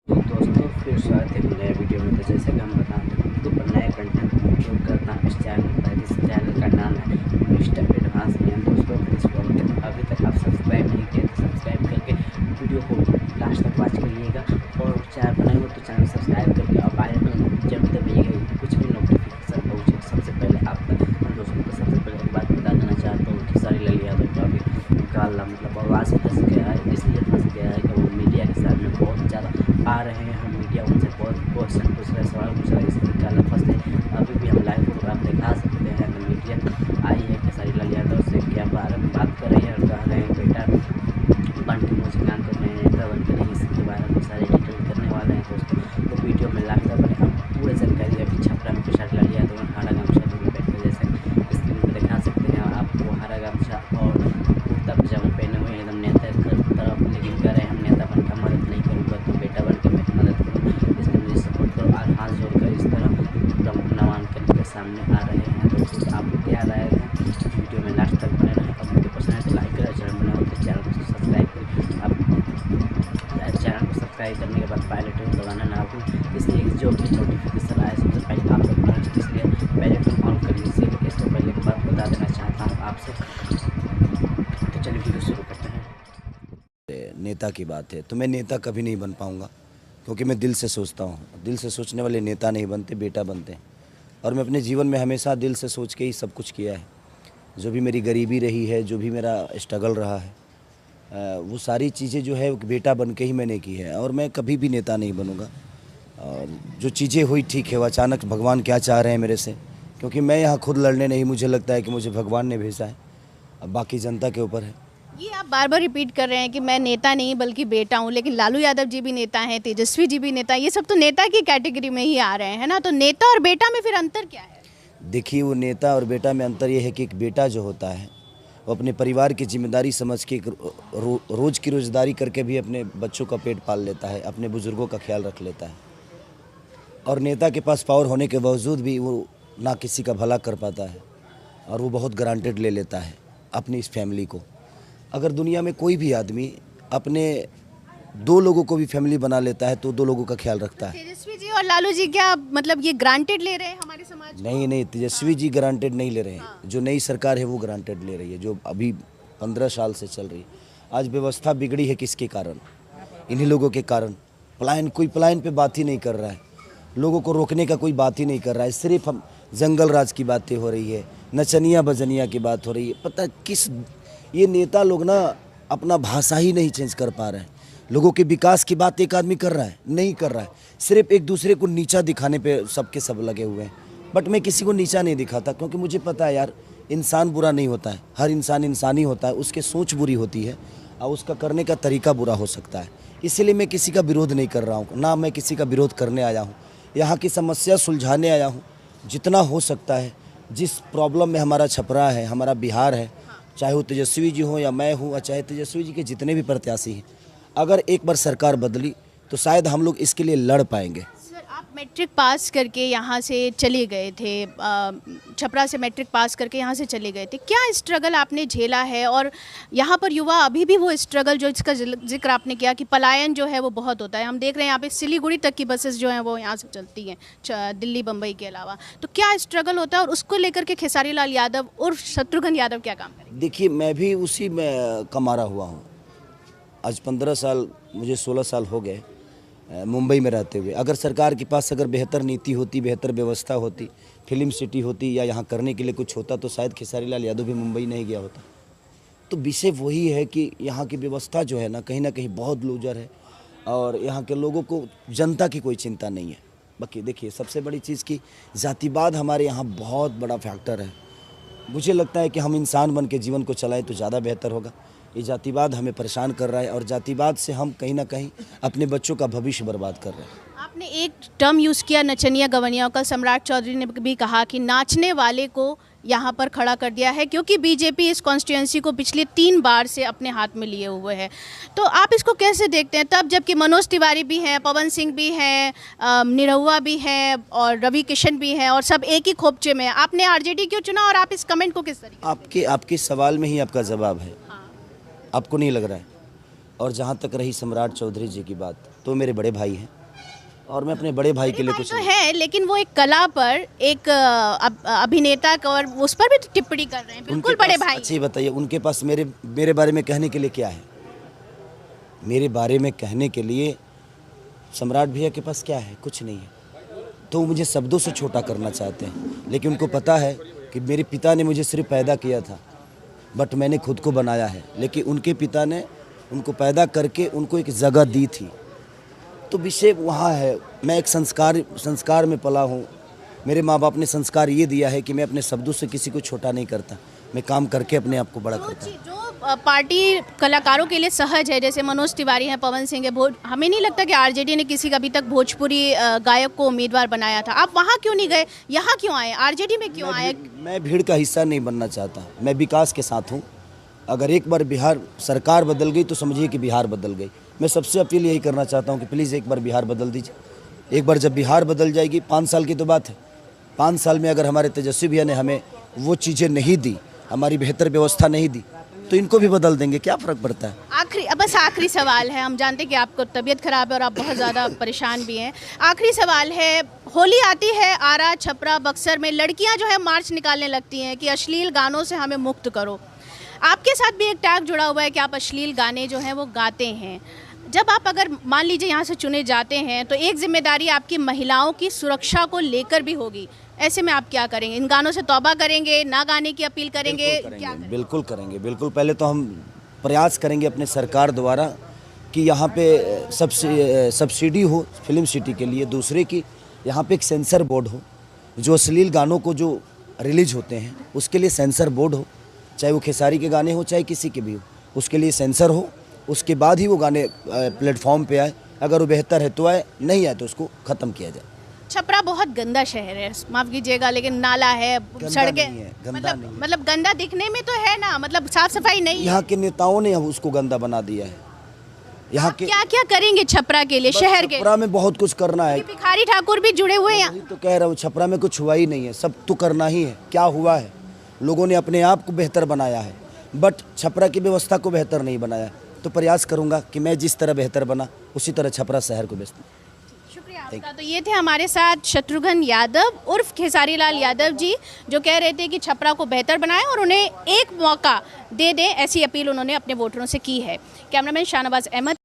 तो दोस्तों फिर स्वागत है एक नए वीडियो में। तो जैसे कि हम बताएं तो नए कंटेंट अपलोड करता हूँ इस चैनल पर, जिस चैनल का नाम है मिस्टर एडवांस में। दोस्तों इसको अभी तक आप सब्सक्राइब नहीं किए तो सब्सक्राइब करके वीडियो को लास्ट तक वॉच करिएगा, और चैनल बनाए हो तो चैनल सब्सक्राइब करके और बेल आइकन जरूर दबाइएगा, कुछ भी नोटिफिकेशन पहुँचे सबसे पहले आप तक। दोस्तों को सबसे पहले एक बात बता देना चाहता हूँ कि सारी लाल यादव का अभी निकालना मतलब आवाज़ फंस गया है, इसलिए फंस गया है कि वो मीडिया के सामने बहुत ज़्यादा आ रहे हैं। हम मीडिया उनसे बहुत क्वेश्चन पूछ रहे हैं, सवाल पूछ रहे हैं, इसलिए निकालना फंस है। अभी भी हम लाइव प्रोग्राम दिखा सकते हैं कि मीडिया आई है खेसारी लाल यादव से क्या बारे में बात कर रही है और कह रहे हैं बेटा बन के मुझे काम कर रहे हैं, नेता बन के नहीं, इसके बारे में सारे डिटेल करने वाले हैं। दोस्तों तो वीडियो में लास्ट तक बने, अब पूरे जानकारी अभी छपरा में खेसारी लाल यादव ने हरा गमछा में बैठ कर जैसे स्क्रीन पर दिखा सकते हैं आपको हरा गमछा और कुर्ता पजामा पहने हुए एकदम नेता की तरफ, लेकिन कह रहे हैं हम नेता बन का मदद नहीं करूँगा तो बेटा बन के मेरी मदद करो, इसलिए मुझे सपोर्ट करो। और हाथ जोड़कर इस तरह नामांकन के सामने आ रहे हैं। तो आपको क्या राय है वीडियो में लास्ट तक बने रहें। और वीडियो पसंद है तो लाइक करें, चैनल बनाओ तो चैनल को सब्सक्राइब करें। आप चैनल को सब्सक्राइब करने के बाद बेल आइकन दबाना ना भूलें, इसलिए जो भी नोटिफिकेशन आए सबसे पहले आप तक पहुँचे, इसलिए बेल आइकन ऑन कर लीजिए। इसको पहले एक बात बता देना चाहता हूँ आपसे। तो चलिए वीडियो शुरू करते हैं। नेता की बात है तो मैं नेता कभी नहीं बन पाऊंगा, क्योंकि मैं दिल से सोचता हूँ। दिल से सोचने वाले नेता नहीं बनते, बेटा बनते हैं। और मैं अपने जीवन में हमेशा दिल से सोच के ही सब कुछ किया है। जो भी मेरी गरीबी रही है, जो भी मेरा स्ट्रगल रहा है, वो सारी चीज़ें जो है बेटा बन के ही मैंने की है। और मैं कभी भी नेता नहीं बनूंगा। और जो चीज़ें हुई ठीक है, वो अचानक भगवान क्या चाह रहे हैं मेरे से, क्योंकि मैं यहाँ खुद लड़ने नहीं, मुझे लगता है कि मुझे भगवान ने भेजा है। अब बाकी जनता के ऊपर है। ये आप बार बार रिपीट कर रहे हैं कि मैं नेता नहीं बल्कि बेटा हूँ, लेकिन लालू यादव जी भी नेता हैं, तेजस्वी जी भी नेता, ये सब तो नेता की कैटेगरी में ही आ रहे हैं ना। तो नेता और बेटा में फिर अंतर क्या है? देखिए, वो नेता और बेटा में अंतर ये है कि एक बेटा जो होता है वो अपने परिवार की जिम्मेदारी समझ के रोज़ की रोज़गारी करके भी अपने बच्चों का पेट पाल लेता है, अपने बुज़ुर्गों का ख्याल रख लेता है। और नेता के पास पावर होने के बावजूद भी वो ना किसी का भला कर पाता है, और वो बहुत ग्रांटेड ले लेता है अपनी इस फैमिली को। अगर दुनिया में कोई भी आदमी अपने 2 लोगों को भी फैमिली बना लेता है तो 2 लोगों का ख्याल रखता है। तेजस्वी जी और लालू जी क्या मतलब ये ग्रांटेड ले रहे हैं हमारे समाज को? नहीं, तेजस्वी जी ग्रांटेड नहीं ले रहे हैं। जो नई सरकार है वो ग्रांटेड ले रही है, जो अभी 15 साल से चल रही है। आज व्यवस्था बिगड़ी है किसके कारण? इन्हीं लोगों के कारण। कोई पलायन पे बात ही नहीं कर रहा है, लोगों को रोकने का कोई बात ही नहीं कर रहा है। सिर्फ हम जंगल राज की बातें हो रही है, नचनिया बजनिया की बात हो रही है। पता किस ये नेता लोग ना अपना भाषा ही नहीं चेंज कर पा रहे हैं। लोगों के विकास की बात एक आदमी कर रहा है, नहीं कर रहा है, सिर्फ एक दूसरे को नीचा दिखाने पे सबके सब लगे हुए हैं। बट मैं किसी को नीचा नहीं दिखाता, क्योंकि मुझे पता है यार, इंसान बुरा नहीं होता है, हर इंसान इंसानी होता है। उसके सोच बुरी होती है और उसका करने का तरीका बुरा हो सकता है। इसीलिए मैं किसी का विरोध नहीं कर रहा हूँ, ना मैं किसी का विरोध करने आया हूँ। यहाँ की समस्या सुलझाने आया हूँ। जितना हो सकता है, जिस प्रॉब्लम में हमारा छपरा है, हमारा बिहार है, चाहे वो तेजस्वी जी हो या मैं हूँ, और चाहे तेजस्वी जी के जितने भी प्रत्याशी हैं, अगर एक बार सरकार बदली तो शायद हम लोग इसके लिए लड़ पाएंगे। सर, आप मैट्रिक पास करके यहाँ से चले गए थे, छपरा से मैट्रिक पास करके यहाँ से चले गए थे, क्या स्ट्रगल आपने झेला है? और यहाँ पर युवा अभी भी वो स्ट्रगल जो इसका जिक्र आपने किया कि पलायन जो है वो बहुत होता है, हम देख रहे हैं यहाँ पे सिलीगुड़ी तक की बसेस जो हैं वो यहाँ से चलती हैं, दिल्ली बम्बई के अलावा। तो क्या स्ट्रगल होता है और उसको लेकर के खेसारी लाल यादव उर्फ शत्रुघ्न यादव क्या काम करेंगे? देखिए, मैं भी उसी में कमारा हुआ हूँ। आज 15 साल, मुझे 16 साल हो गए मुंबई में रहते हुए। अगर सरकार के पास अगर बेहतर नीति होती, बेहतर व्यवस्था होती, फिल्म सिटी होती, या यहाँ करने के लिए कुछ होता, तो शायद खेसारी लाल यादव भी मुंबई नहीं गया होता। तो विषय वही है कि यहाँ की व्यवस्था जो है ना कहीं बहुत लूजर है, और यहाँ के लोगों को जनता की कोई चिंता नहीं है। बाकी देखिए, सबसे बड़ी चीज़ की जातिवाद हमारे यहाँ बहुत बड़ा फैक्टर है। मुझे लगता है कि हम इंसान बन के जीवन को चलाएं तो ज़्यादा बेहतर होगा। ये जातिवाद हमें परेशान कर रहा है, और जातिवाद से हम कहीं ना कहीं अपने बच्चों का भविष्य बर्बाद कर रहे हैं। आपने एक टर्म यूज़ किया नचनिया गवनिया का, सम्राट चौधरी ने भी कहा कि नाचने वाले को यहाँ पर खड़ा कर दिया है, क्योंकि बीजेपी इस कॉन्स्टिट्यूंसी को पिछले 3 बार से अपने हाथ में लिए हुए है। तो आप इसको कैसे देखते हैं? तब जबकि मनोज तिवारी भी हैं, पवन सिंह भी हैं, निरहुआ भी हैं और रवि किशन भी हैं, और सब एक ही खोपचे में। आपने आरजेडी क्यों चुना, और आप इस कमेंट को किस तरीके आपके सवाल में ही आपका जवाब है। आपको नहीं लग रहा है? और जहाँ तक रही सम्राट चौधरी जी की बात, तो मेरे बड़े भाई हैं। और मैं अपने बड़े भाई के लिए भाई कुछ तो नहीं। है, लेकिन वो एक कला पर, एक अभिनेता का, और उस पर भी तो टिप्पणी कर रहे हैं, बिल्कुल उनके बड़े पास- भाई। अच्छा ये बताइए, उनके पास मेरे बारे में कहने के लिए क्या है? मेरे बारे में कहने के लिए सम्राट भैया के पास क्या है? कुछ नहीं है। तो वो मुझे शब्दों से छोटा करना चाहते हैं, लेकिन उनको पता है कि मेरे पिता ने मुझे सिर्फ पैदा किया था, बट मैंने खुद को बनाया है। लेकिन उनके पिता ने उनको पैदा करके उनको एक जगह दी थी। तो विषय वहाँ है। मैं एक संस्कार में पला हूँ। मेरे माँ बाप ने संस्कार ये दिया है कि मैं अपने शब्दों से किसी को छोटा नहीं करता, मैं काम करके अपने आप को बड़ा करता हूँ। जो पार्टी कलाकारों के लिए सहज है, जैसे मनोज तिवारी हैं, पवन सिंह है, हमें नहीं लगता कि आरजेडी ने किसी का अभी तक भोजपुरी गायक को उम्मीदवार बनाया था। आप वहाँ क्यों नहीं गए, यहाँ क्यों आए, आरजेडी में क्यों आए? मैं भीड़ का हिस्सा नहीं बनना चाहता। मैं विकास के साथ हूँ। अगर एक बार बिहार सरकार बदल गई तो समझिए कि बिहार बदल गई। मैं सबसे अपील यही करना चाहता हूँ कि प्लीज़ एक बार बिहार बदल दीजिए। एक बार जब बिहार बदल जाएगी, 5 साल की तो बात है, 5 साल में अगर हमारे तेजस्वी भैया ने हमें वो चीज़ें नहीं दी, हमारी बेहतर व्यवस्था नहीं दी, तो इनको भी बदल देंगे, क्या फ़र्क पड़ता है? बस आखिरी सवाल है, हम जानते हैं कि आपको तबीयत खराब है और आप बहुत ज़्यादा परेशान भी हैं। आखिरी सवाल है, होली आती है, आरा, छपरा, बक्सर में लड़कियां जो है मार्च निकालने लगती हैं कि अश्लील गानों से हमें मुक्त करो। आपके साथ भी एक टैग जुड़ा हुआ है कि आप अश्लील गाने जो हैं वो गाते हैं। जब आप अगर मान लीजिए यहाँ से चुने जाते हैं तो एक जिम्मेदारी आपकी महिलाओं की सुरक्षा को लेकर भी होगी। ऐसे में आप क्या करेंगे? इन गानों से तौबा करेंगे, ना गाने की अपील करेंगे, क्या करेंगे? बिल्कुल करेंगे, बिल्कुल। पहले तो हम प्रयास करेंगे अपने सरकार द्वारा कि यहाँ पे सब्सिडी हो फिल्म सिटी के लिए। दूसरे की यहाँ पे एक सेंसर बोर्ड हो, जो अश्लील गानों को जो रिलीज होते हैं उसके लिए सेंसर बोर्ड हो, चाहे वो खेसारी के गाने हो चाहे किसी के भी हो, उसके लिए सेंसर हो। उसके बाद ही वो गाने प्लेटफॉर्म पे आए। अगर वो बेहतर है तो आए, नहीं आए तो उसको ख़त्म किया जाए। छपरा बहुत गंदा शहर है, माफ़ कीजिएगा, लेकिन नाला है, सड़कें, नहीं है, गंदा नहीं है। मतलब गंदा दिखने में तो है ना, मतलब साफ सफाई नहीं है। यहाँ के नेताओं ने उसको गंदा बना दिया है। यहाँ के क्या क्या करेंगे छपरा के लिए, शहर के? छपरा में बहुत कुछ करना है। भिखारी ठाकुर भी जुड़े हुए हैं। वही तो कह रहा हूँ, छपरा में कुछ हुआ ही नहीं है, सब तो करना ही है। क्या हुआ है? लोगों ने अपने आप को बेहतर बनाया है, बट छपरा की व्यवस्था को बेहतर नहीं बनाया। तो प्रयास करूँगा कि मैं जिस तरह बेहतर बना उसी तरह छपरा शहर को बेहतर। शुक्रिया आपका। तो ये थे हमारे साथ शत्रुघ्न यादव उर्फ खेसारी लाल यादव जी, जो कह रहे थे कि छपरा को बेहतर बनाएं और उन्हें एक मौका दे दें, ऐसी अपील उन्होंने अपने वोटरों से की है। कैमरामैन शाहनवाज अहमद